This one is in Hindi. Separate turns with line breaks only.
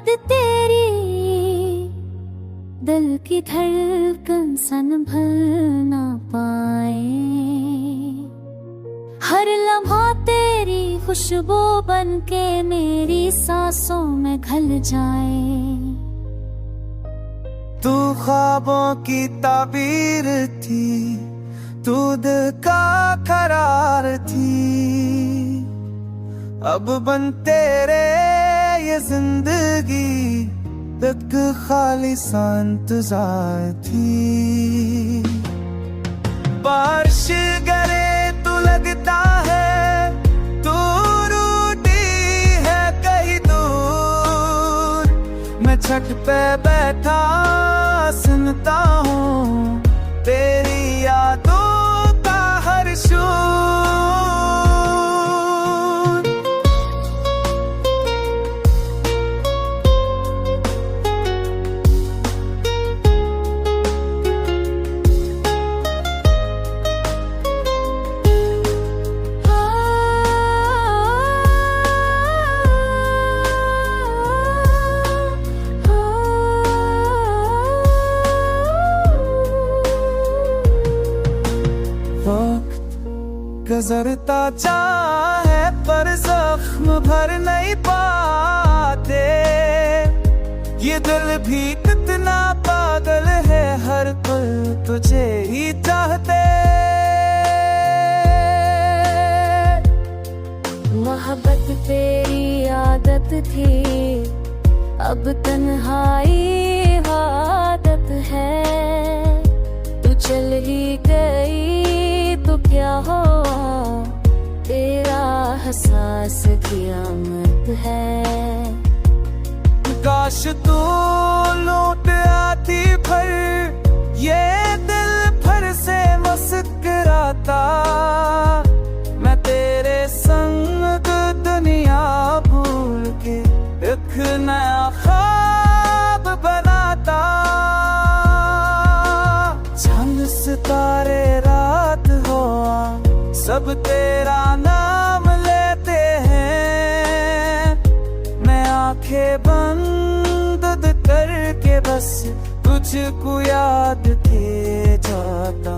याद तेरी दिल की धड़कन संभल ना पाए। हर लम्हा तेरी खुशबू बनके मेरी सांसों में घुल जाए।
तू ख्वाबों की ताबीर थी, तू दिल का करार थी। अब बन तेरे ये जिंदगी एक खाली सा इंतजार थी। बारिश गिरे तो लगता है तू रूठी है कहीं दूर। मैं छत पे बैठा सुनता हूँ तेरी यादों का हर शोर। गुजरता चाहे पर जख्म भर नहीं पाते। ये दिल भी कितना पागल है, हर पल तुझे ही चाहते।
मोहब्बत तेरी आदत थी, अब तन्हाई आदत है। तू चल ही गई तो क्या हो, तेरा एहसास क़यामत है।
काश तू लौट आती फिर ये दिल फिर से मुस्कुराता। मैं तेरे संग दुनिया भूल के एक नया ख्वाब बनाता। चांद सितारे रात हो सब तेरा नाम लेते हैं। मैं आंखें बंद करके बस तुझको याद के जाता।